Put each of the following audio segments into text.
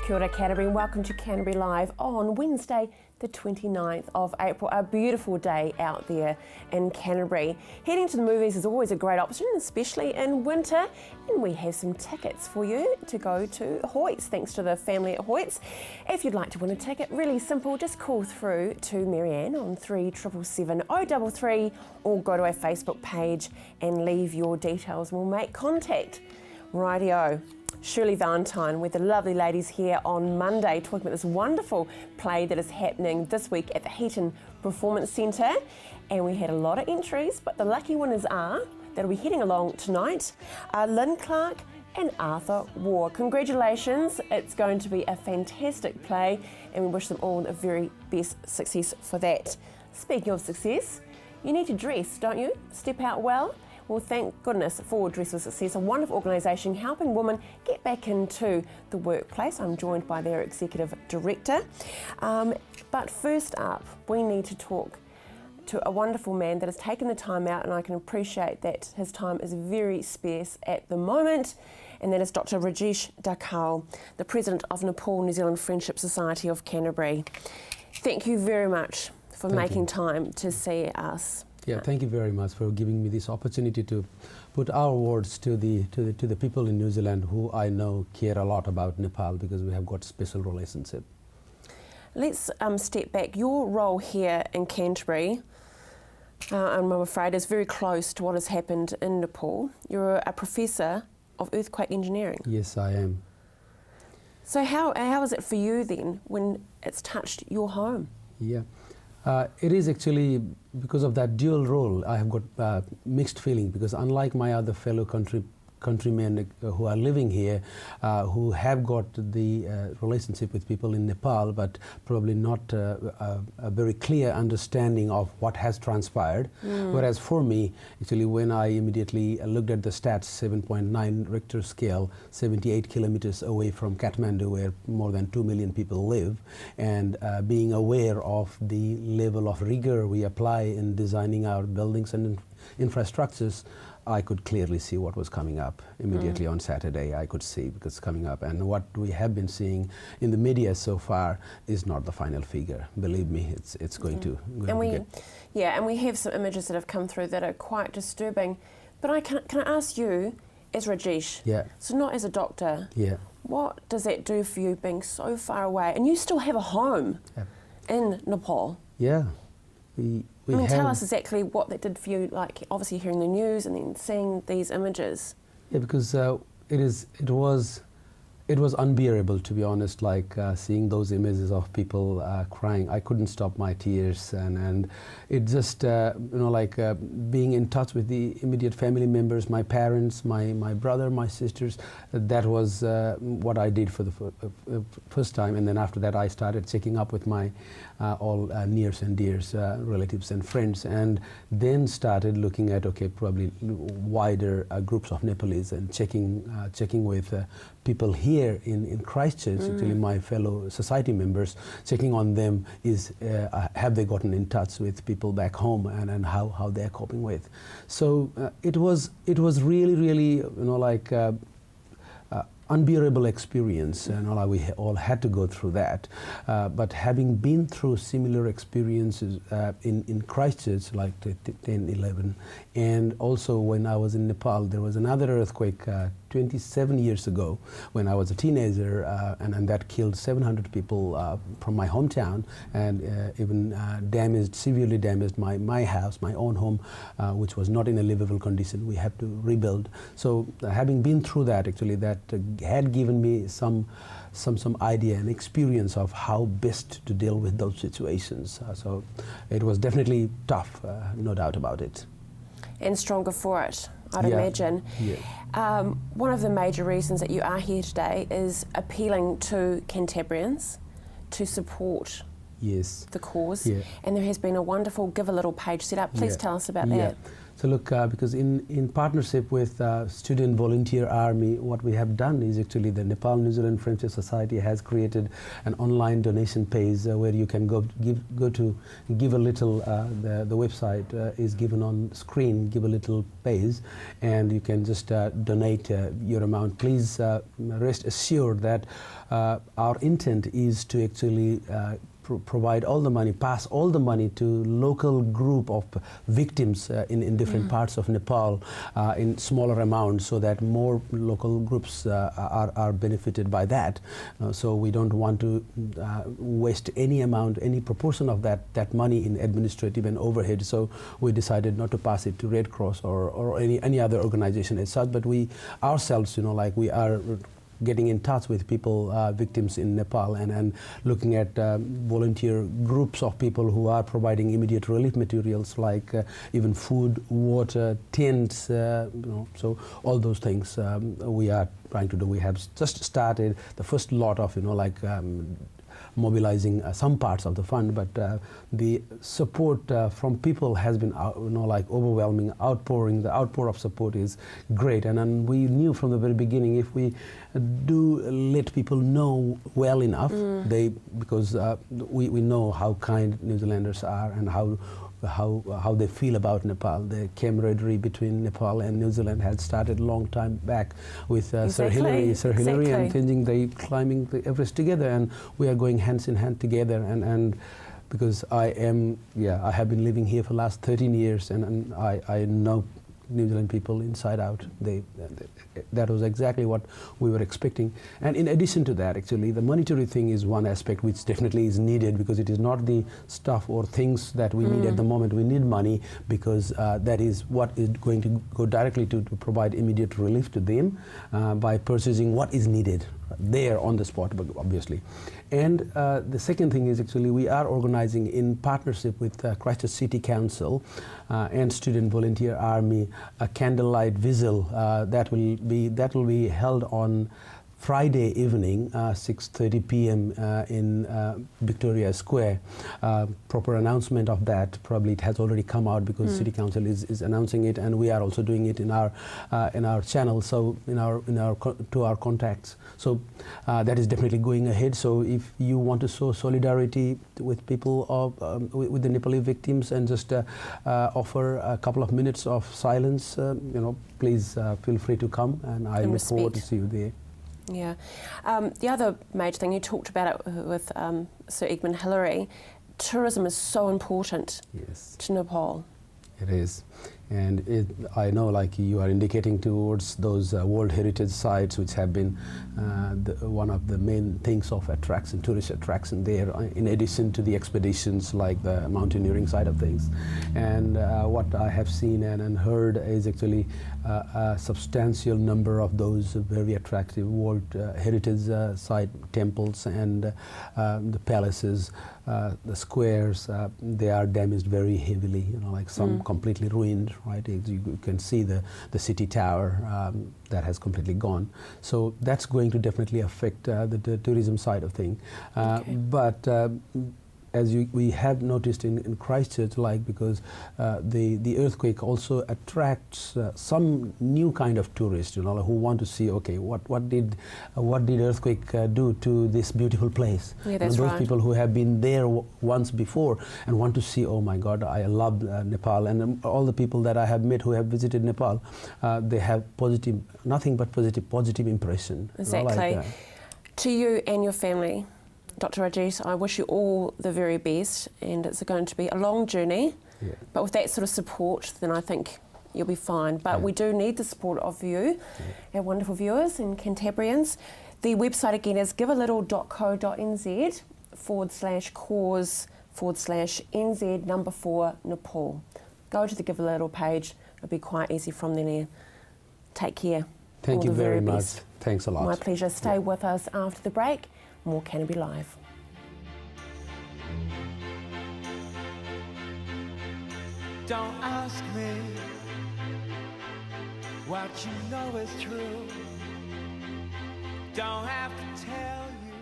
Kia ora Canterbury and welcome to Canterbury Live on Wednesday the 29th of April. A beautiful day out there in Canterbury. Heading to the movies is always a great option, especially in winter, and we have some tickets for you to go to Hoyts, thanks to the family at Hoyts. If you'd like to win a ticket, really simple, just call through to Marianne on 3777 033 or go to our Facebook page and leave your details. We'll make contact. Rightio. Shirley Valentine with the lovely ladies here on Monday talking about this wonderful play that is happening this week at the Heaton Performance Centre, and we had a lot of entries, but the lucky winners are that'll be heading along tonight are Lynn Clark and Arthur War. Congratulations, it's going to be a fantastic play and we wish them all the very best success for that. Speaking of success, you need to dress, don't you? Step out well. Well, thank goodness for Dress for Success, a wonderful organisation helping women get back into the workplace. I'm joined by their Executive Director. But first up, we need to talk to a wonderful man that has taken the time out, and I can appreciate that his time is very scarce at the moment, and that is Dr. Rajesh Dakal, the President of Nepal New Zealand Friendship Society of Canterbury. Thank you very much for making time to see us. Yeah, thank you very much for giving me this opportunity to put our words to the people in New Zealand who I know care a lot about Nepal, because we have got special relationship. Let's step back. Your role here in Canterbury, I'm afraid, is very close to what has happened in Nepal. You're a professor of earthquake engineering. Yes, I am. So how is it for you then when it's touched your home? Yeah. It is actually because of that dual role. I have got mixed feeling, because unlike my other fellow countrymen who are living here, who have got the relationship with people in Nepal, but probably not a very clear understanding of what has transpired. Whereas for me, actually, when I immediately looked at the stats, 7.9 Richter scale, 78 kilometers away from Kathmandu, where more than 2 million people live, and being aware of the level of rigor we apply in designing our buildings and infrastructures, I could clearly see what was coming up immediately on Saturday. I could see because coming up, and what we have been seeing in the media so far is not the final figure. Believe me, it's going to. And we have some images that have come through that are quite disturbing. But can I ask you, as Rajesh, so not as a doctor, what does that do for you being so far away, and you still have a home in Nepal? Yeah. Tell us exactly what that did for you, like obviously hearing the news and then seeing these images. Yeah, because it was unbearable, to be honest, like seeing those images of people crying. I couldn't stop my tears, and it just, being in touch with the immediate family members, my parents, my brother, my sisters, that was what I did for the first time. And then after that, I started checking up with my all nears and dears, relatives and friends, and then started looking at, probably wider groups of Nepalese, and checking with people here in Christchurch, actually my fellow society members, checking on them is have they gotten in touch with people back home, and how they're coping with. So it was really unbearable experience, and we all had to go through that. But having been through similar experiences in Christchurch, like 10/11, and also when I was in Nepal, there was another earthquake 27 years ago when I was a teenager, and that killed 700 people from my hometown, and even severely damaged my house, my own home, which was not in a livable condition. We had to rebuild. So having been through that, actually, that had given me some idea and experience of how best to deal with those situations. So it was definitely tough, no doubt about it. And stronger for it, I'd imagine. Yeah. One of the major reasons that you are here today is appealing to Cantabrians to support Yes. the cause. Yeah. And there has been a wonderful Give a Little page set up. Please tell us about that. So look, because in partnership with Student Volunteer Army, what we have done is actually the Nepal New Zealand Friendship Society has created an online donation page where you can go to give a little. The website is given on screen. Give a little page, and you can just donate your amount. Please rest assured that our intent is to actually provide all the money, pass all the money to local group of victims in different parts of Nepal in smaller amounts, so that more local groups are benefited by that. So we don't want to waste any amount, any proportion of that money in administrative and overhead. So we decided not to pass it to Red Cross or any other organization as such, but we ourselves, like we are getting in touch with people, victims in Nepal, and looking at volunteer groups of people who are providing immediate relief materials like even food, water, tents, so all those things we are trying to do. We have just started the first lot of, mobilizing some parts of the fund, but the support from people has been overwhelming, outpouring. The outpour of support is great, and we knew from the very beginning, if we do let people know well enough, because we know how kind New Zealanders are and how they feel about Nepal. The camaraderie between Nepal and New Zealand had started a long time back with Sir Hillary and Tenzing. They climbing the Everest together, and we are going hands in hand together. And because I have been living here for the last 13 years, and I know New Zealand people inside out. That was exactly what we were expecting. And in addition to that, actually, the monetary thing is one aspect which definitely is needed, because it is not the stuff or things that we need at the moment. We need money because that is what is going to go directly to provide immediate relief to them by purchasing what is needed there on the spot, obviously. And the second thing is, actually, we are organizing in partnership with Christchurch City Council and Student Volunteer Army a candlelight vigil that will be held on Friday evening, 6:30 p.m. in Victoria Square. Proper announcement of that, probably it has already come out, because City Council is announcing it, and we are also doing it in our channel, so to our contacts. So that is definitely going ahead. So if you want to show solidarity with people with the Nepali victims and just offer a couple of minutes of silence, please feel free to come, and I look forward to see you there. Yeah. The other major thing, you talked about it with Sir Edmund Hillary, tourism is so important to Nepal. It is. And I know, like you are indicating towards those World Heritage sites, which have been one of the main things of attraction, tourist attraction there, in addition to the expeditions like the mountaineering side of things. And what I have seen and heard is actually a substantial number of those very attractive World Heritage site temples and the palaces, the squares, they are damaged very heavily, like some completely ruined. Right, you can see the city tower that has completely gone. So that's going to definitely affect the tourism side of things. But as we have noticed in Christchurch, because the earthquake also attracts some new kind of tourists, who want to see, okay, what did earthquake do to this beautiful place? Yeah, that's those right. people who have been there once before and want to see, oh my God, I love Nepal, and all the people that I have met who have visited Nepal, they have nothing but positive impression. Exactly. To you and your family, Dr. Ajit, I wish you all the very best, and it's going to be a long journey, but with that sort of support, then I think you'll be fine. But we do need the support of you, our wonderful viewers and Cantabrians. The website again is givealittle.co.nz/cause/NZ 4 Nepal. Go to the Give a Little page. It'll be quite easy from there. Take care. Thank you very much. Thanks a lot. My pleasure. Stay with us after the break. More Canterbury Live. Don't ask me what you know is true. Don't have to tell you.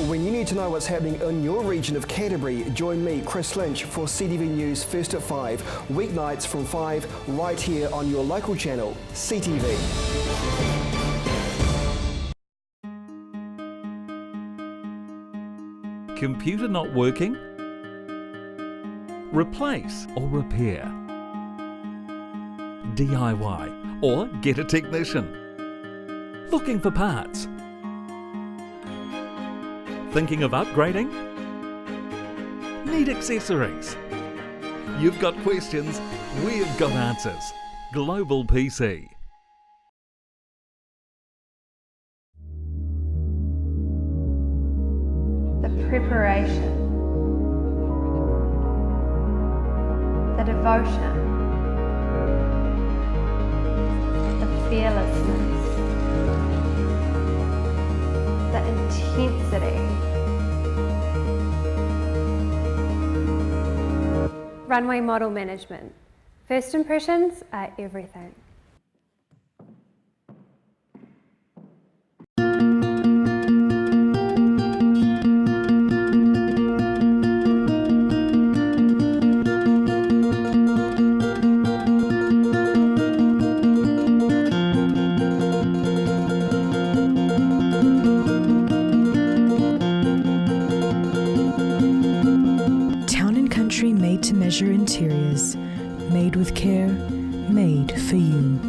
When you need to know what's happening in your region of Canterbury, join me, Chris Lynch, for CTV News First at 5, weeknights from 5, right here on your local channel, CTV. Computer not working? Replace or repair? DIY or get a technician? Looking for parts? Thinking of upgrading? Need accessories? You've got questions, we've got answers. Global PC. The preparation, the devotion, the fearlessness, the intensity. Runway model management. First impressions are everything. Made to measure interiors, made with care, made for you.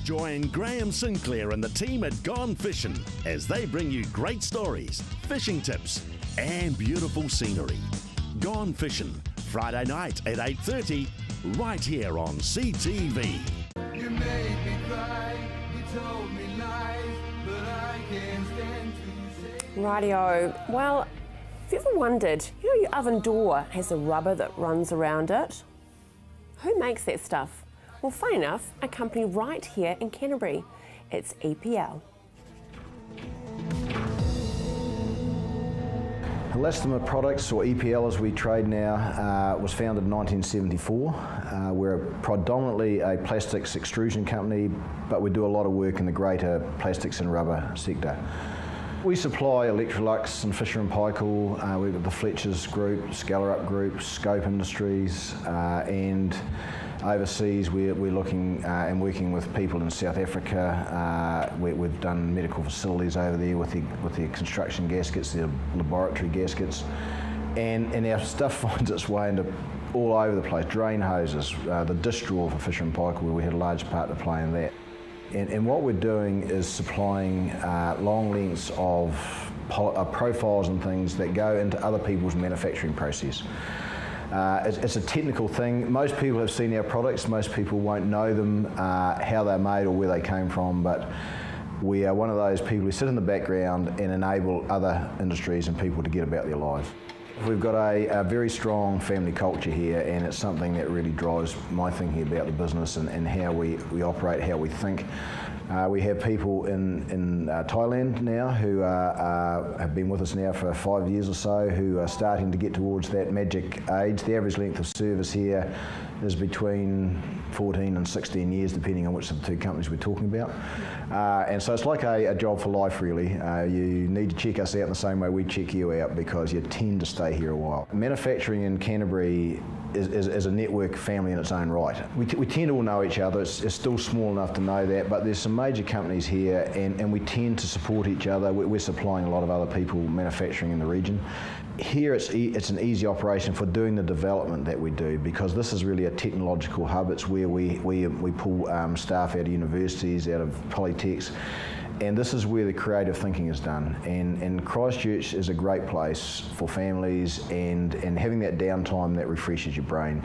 Join Graham Sinclair and the team at Gone Fishing as they bring you great stories, fishing tips and beautiful scenery. Gone Fishing, Friday night at 8:30, right here on CTV. You made me cry, you told me lies, but I can't stand to say. Rightio. Well, have you ever wondered, your oven door has a rubber that runs around it? Who makes that stuff? Well, funny enough, a company right here in Canterbury. It's EPL. Elastomer Products, or EPL as we trade now, was founded in 1974. We're predominantly a plastics extrusion company, but we do a lot of work in the greater plastics and rubber sector. We supply Electrolux and Fisher & Paykel, we've got the Fletchers Group, Scalar-Up Group, Scope Industries, and overseas we're looking and working with people in South Africa. We've done medical facilities over there with the construction gaskets, the laboratory gaskets, and our stuff finds its way into all over the place. Drain hoses, the dish drawer for Fisher & Paykel, where we had a large part to play in that. And what we're doing is supplying long lengths of profiles and things that go into other people's manufacturing process. It's a technical thing. Most people have seen our products. Most people won't know them, how they're made or where they came from, but we are one of those people who sit in the background and enable other industries and people to get about their lives. We've got a very strong family culture here, and it's something that really drives my thinking about the business and how we operate, how we think. We have people in Thailand now who have been with us now for 5 years or so, who are starting to get towards that magic age. The average length of service here is between 14 and 16 years, depending on which of the two companies we're talking about. And so it's like a job for life, really. You need to check us out in the same way we check you out, because you tend to stay here a while. Manufacturing in Canterbury is a network family in its own right. We tend to all know each other. It's still small enough to know that, but there's some major companies here, and we tend to support each other. We're supplying a lot of other people manufacturing in the region. Here it's an easy operation for doing the development that we do, because this is really a technological hub. It's where we pull staff out of universities, out of polytechs, and this is where the creative thinking is done. And Christchurch is a great place for families and having that downtime that refreshes your brain.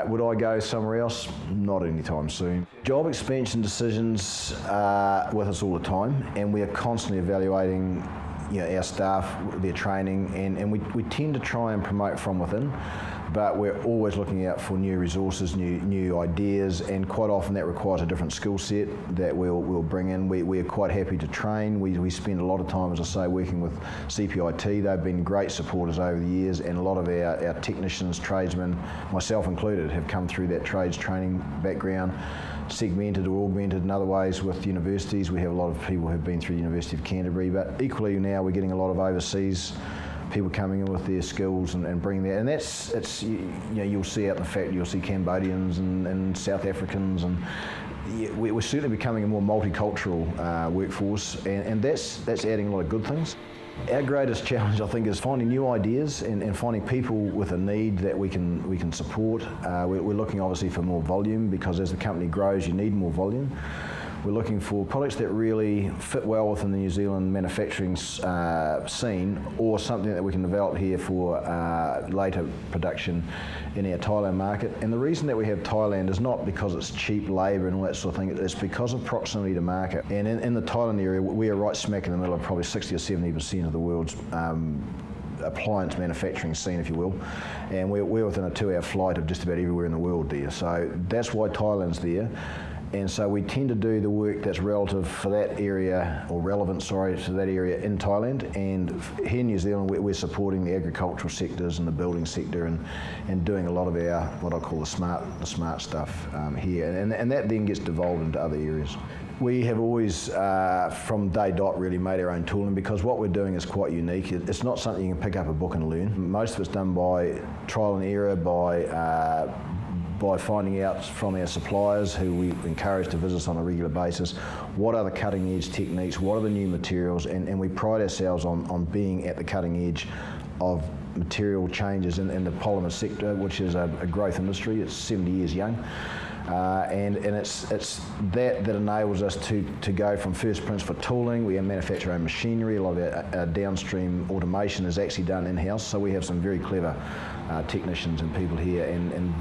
Would I go somewhere else? Not anytime soon. Job expansion decisions are with us all the time, and we are constantly evaluating our staff, their training, and we tend to try and promote from within, but we're always looking out for new resources, new ideas, and quite often that requires a different skill set that we'll bring in. We are quite happy to train. We spend a lot of time, as I say, working with CPIT. They've been great supporters over the years, and a lot of our technicians, tradesmen, myself included, have come through that trades training background. segmented or augmented in other ways with universities. We have a lot of people who've been through the University of Canterbury, but equally now we're getting a lot of overseas people coming in with their skills and bringing that, and you'll see out in the factory, you'll see Cambodians and South Africans, and we're certainly becoming a more multicultural workforce, and that's adding a lot of good things. Our greatest challenge, I think, is finding new ideas and finding people with a need that we can support. We're looking obviously for more volume, because as the company grows you need more volume. We're looking for products that really fit well within the New Zealand manufacturing scene, or something that we can develop here for later production in our Thailand market. And the reason that we have Thailand is not because it's cheap labour and all that sort of thing, it's because of proximity to market. And in the Thailand area, we are right smack in the middle of probably 60 or 70% of the world's appliance manufacturing scene, if you will, and we're within a 2-hour flight of just about everywhere in the world there. So that's why Thailand's there. And so we tend to do the work that's relative for that area, or relevant, sorry, to that area in Thailand. And here in New Zealand, we're supporting the agricultural sectors and the building sector, and doing a lot of our, what I call the smart stuff here. And that then gets devolved into other areas. We have always, from day dot, really made our own tooling, because what we're doing is quite unique. It's not something you can pick up a book and learn. Most of it's done by trial and error, by finding out from our suppliers, who we encourage to visit us on a regular basis, what are the cutting edge techniques, what are the new materials, and we pride ourselves on being at the cutting edge of material changes in the polymer sector, which is a growth industry. It's 70 years young. And it's that enables us to go from first prints for tooling. We manufacture our own machinery. A lot of our downstream automation is actually done in-house, so we have some very clever technicians and people here, and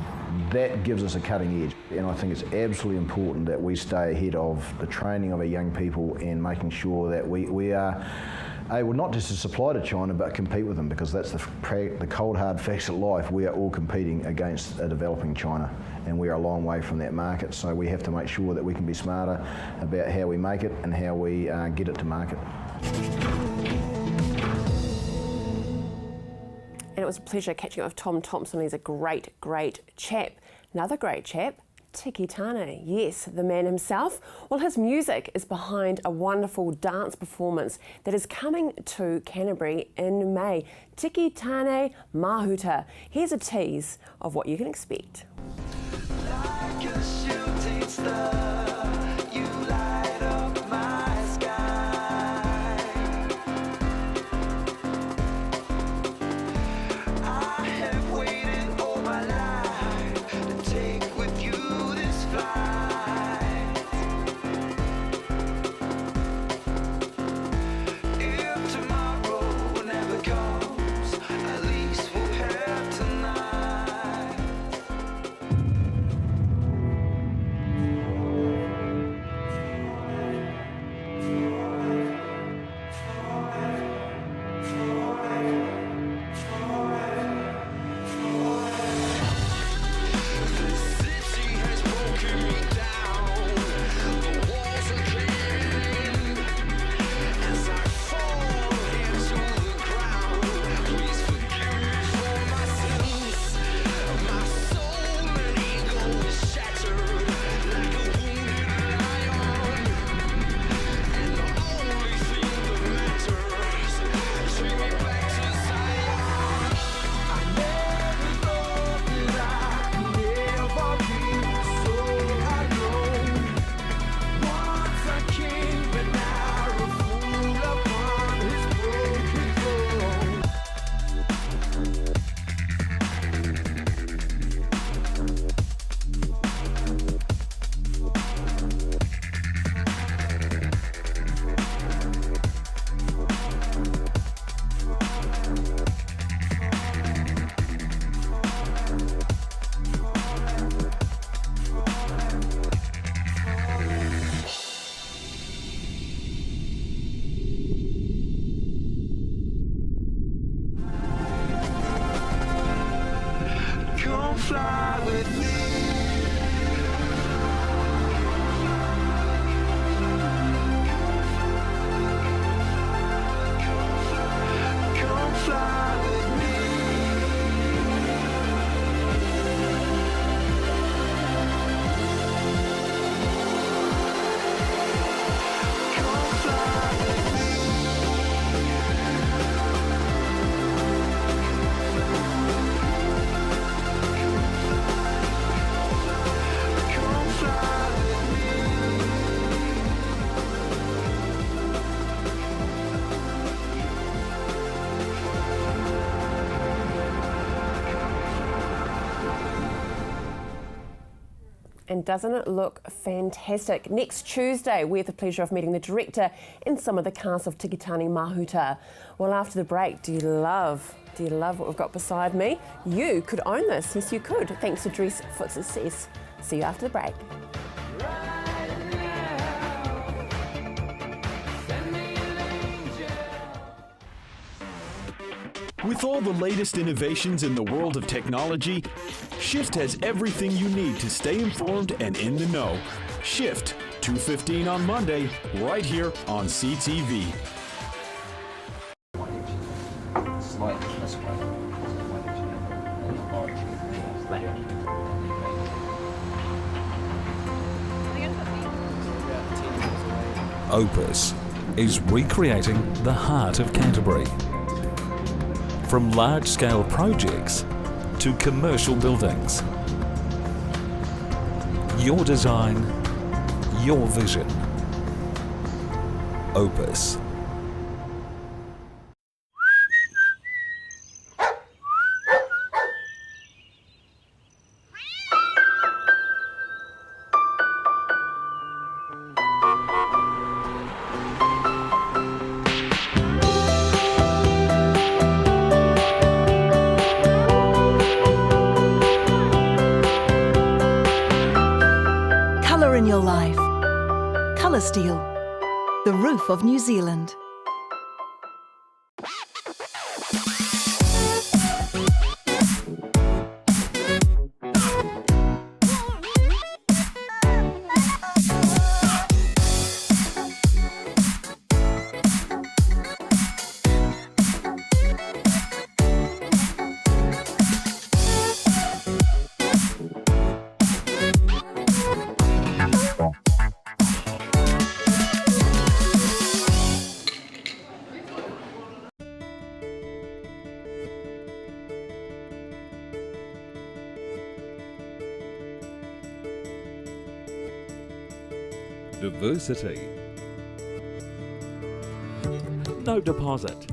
that gives us a cutting edge. And I think it's absolutely important that we stay ahead of the training of our young people, and making sure that we are able not just to supply to China, but compete with them, because that's the cold hard facts of life. We are all competing against a developing China, and we are a long way from that market. So we have to make sure that we can be smarter about how we make it and how we get it to market. And it was a pleasure catching up with Tom Thompson. He's a great chap. Another great chap, Tiki Tane, yes, the man himself. Well, his music is behind a wonderful dance performance that is coming to Canterbury in May. Tiki Tane Mahuta. Here's a tease of what you can expect. Like a shooting star, you light up my sky. I have waited all my life to take with you this flight. If tomorrow never comes, at least we'll have tonight. and doesn't it look fantastic? Next Tuesday, we have the pleasure of meeting the director and some of the cast of Tikitani Mahuta. Well, after the break, do you love what we've got beside me? You could own this. Yes, you could. Thanks to Dress for Success. See you after the break. With all the latest innovations in the world of technology, Shift has everything you need to stay informed and in the know. Shift, 2:15 on Monday, right here on CTV. Opus is recreating the heart of Canterbury. From large-scale projects to commercial buildings. Your design, your vision. Opus. In your life. Colour Steel, the roof of New Zealand. Diversity. No deposit.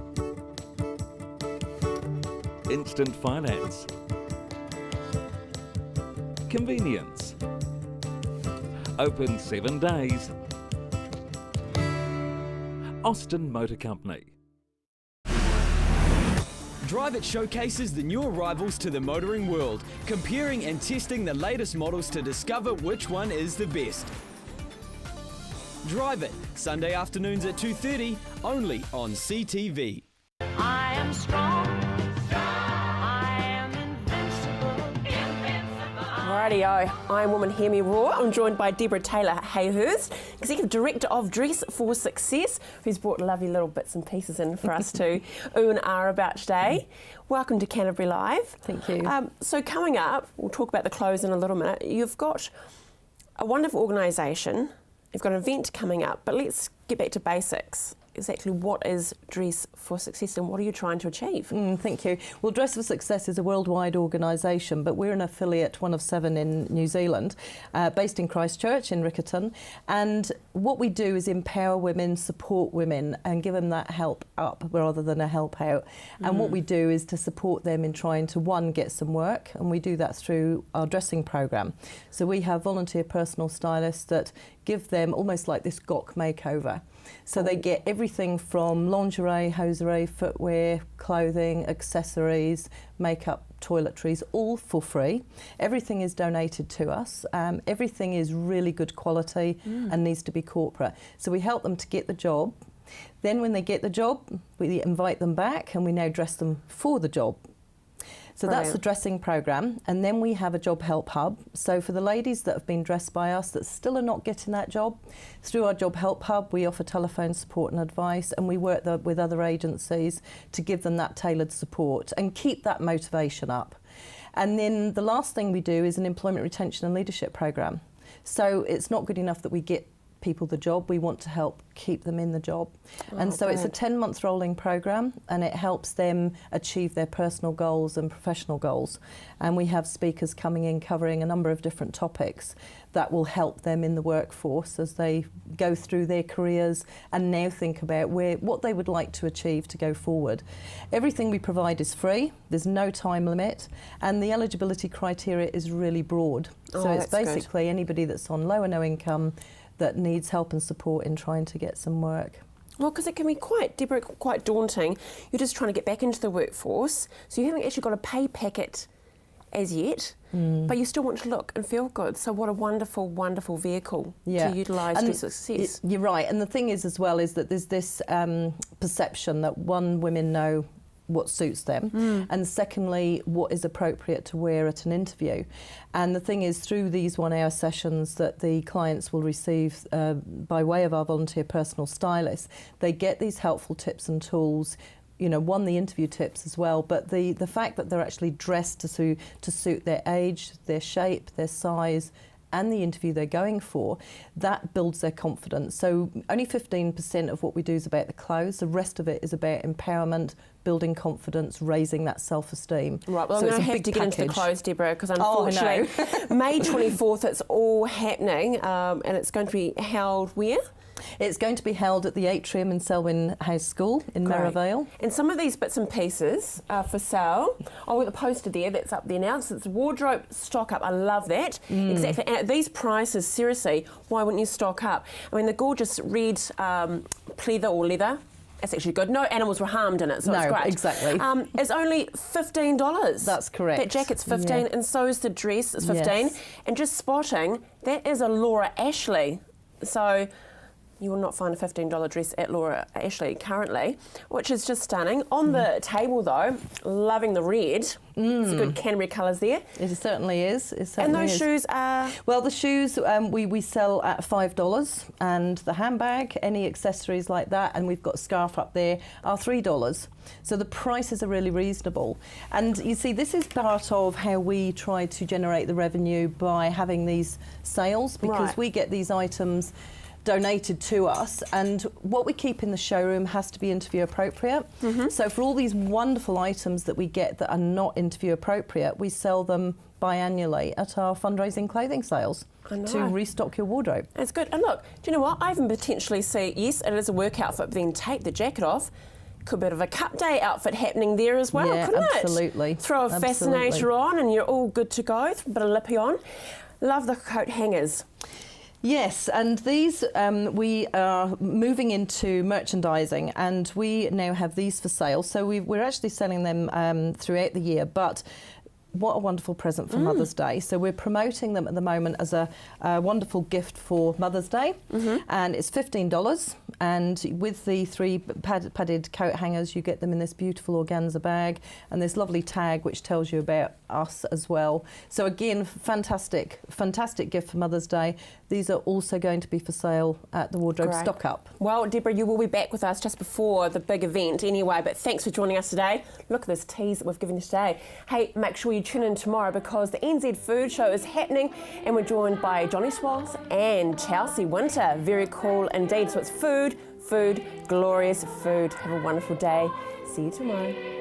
Instant finance. Convenience. Open 7 days. Austin Motor Company. Drive It showcases the new arrivals to the motoring world, comparing and testing the latest models to discover which one is the best. Drive It, Sunday afternoons at 2:30, only on CTV. I am strong. I am invincible. Rightio, Iron Woman Hear Me Roar. I'm joined by Deborah Taylor Hayhurst, Executive Director of Dress for Success, who's brought lovely little bits and pieces in for us to ooh and ah about today. Welcome to Canterbury Live. Thank you. So coming up, we'll talk about the clothes in a little minute. You've got a wonderful organisation. You've got an event coming up, but let's get back to basics. Exactly what is Dress for Success and what are you trying to achieve? Thank you. Well, Dress for Success is a worldwide organisation, but we're an affiliate, one of 7 in New Zealand, based in Christchurch in Riccarton. And what we do is empower women, support women and give them that help up rather than a help out. And what we do is to support them in trying to, one, get some work, and we do that through our dressing programme. So we have volunteer personal stylists that give them almost like this GOC makeover. So they get everything from lingerie, hosiery, footwear, clothing, accessories, makeup, toiletries, all for free. Everything is donated to us. Everything is really good quality and needs to be corporate. So we help them to get the job. Then when they get the job, we invite them back and we now dress them for the job. So that's the dressing programme, and then we have a job help hub. So for the ladies that have been dressed by us that still are not getting that job, through our job help hub we offer telephone support and advice, and we work with other agencies to give them that tailored support and keep that motivation up. And then the last thing we do is an employment retention and leadership programme. So it's not good enough that we get people the job, we want to help keep them in the job. And so it's a great. 10-month rolling program, and it helps them achieve their personal goals and professional goals. And we have speakers coming in covering a number of different topics that will help them in the workforce as they go through their careers and now think about what they would like to achieve to go forward. Everything we provide is free, there's no time limit, and the eligibility criteria is really broad. So it's that's good. basically anybody that's on low or no income that needs help and support in trying to get some work. Well, because it can be Deborah, quite daunting. You're just trying to get back into the workforce, so you haven't actually got a pay packet as yet, but you still want to look and feel good. So what a wonderful, wonderful vehicle to utilise to success. You're right, and the thing is as well is that there's this perception that women know what suits them, and secondly, what is appropriate to wear at an interview. And the thing is, through these 1-hour sessions that the clients will receive by way of our volunteer personal stylists, they get these helpful tips and tools. You know, the interview tips as well, but the fact that they're actually dressed to suit their age, their shape, their size, and the interview they're going for, that builds their confidence. So only 15% of what we do is about the clothes. The rest of it is about empowerment, building confidence, raising that self-esteem. Right, well, so I'm going it's to a have to big get into the package. clothes, Deborah, because unfortunately, May 24th, it's all happening, and it's going to be held where? It's going to be held at the Atrium in Selwyn House School in Merivale. And some of these bits and pieces are for sale. Oh, with the poster there, that's up there now. So it's wardrobe stock up. I love that. Exactly. And at these prices, seriously, why wouldn't you stock up? I mean, the gorgeous red pleather or leather. It's actually good. No animals were harmed in it, so it's great. Exactly. It's only $15. That's correct. That jacket's $15, and so is the dress. It's $15. Yes. And just spotting, that is a Laura Ashley. So you will not find a $15 dress at Laura Ashley currently, which is just stunning. On the table, though, loving the red. It's a good Canterbury colours there. It certainly is. And those shoes are? Well, the shoes we sell at $5, and the handbag, any accessories like that, and we've got a scarf up there, are $3. So the prices are really reasonable. And you see, this is part of how we try to generate the revenue by having these sales, because we get these items donated to us, and what we keep in the showroom has to be interview appropriate. So for all these wonderful items that we get that are not interview appropriate, we sell them biannually at our fundraising clothing sales to restock your wardrobe. That's good. And look, do you know what? I even potentially see, yes, it is a work outfit, but then take the jacket off. Could be a bit of a cup day outfit happening there as well, couldn't absolutely. it? Throw a fascinator on and you're all good to go. Throw a bit of lippy on. Love the coat hangers. Yes, and these we are moving into merchandising, and we now have these for sale. So we're actually selling them throughout the year, but what a wonderful present for Mother's Day. So we're promoting them at the moment as a wonderful gift for Mother's Day, and it's $15. And with the 3 padded coat hangers, you get them in this beautiful organza bag and this lovely tag which tells you about us as well. So again, fantastic gift for Mother's Day. These are also going to be for sale at the Wardrobe Stock Up. Well, Deborah, you will be back with us just before the big event anyway, but thanks for joining us today. Look at this tease that we've given you today. Hey, make sure you tune in tomorrow because the NZ Food Show is happening, and we're joined by Johnny Swallows and Chelsea Winter. Very cool indeed. So it's food, glorious food. Have a wonderful day. See you tomorrow.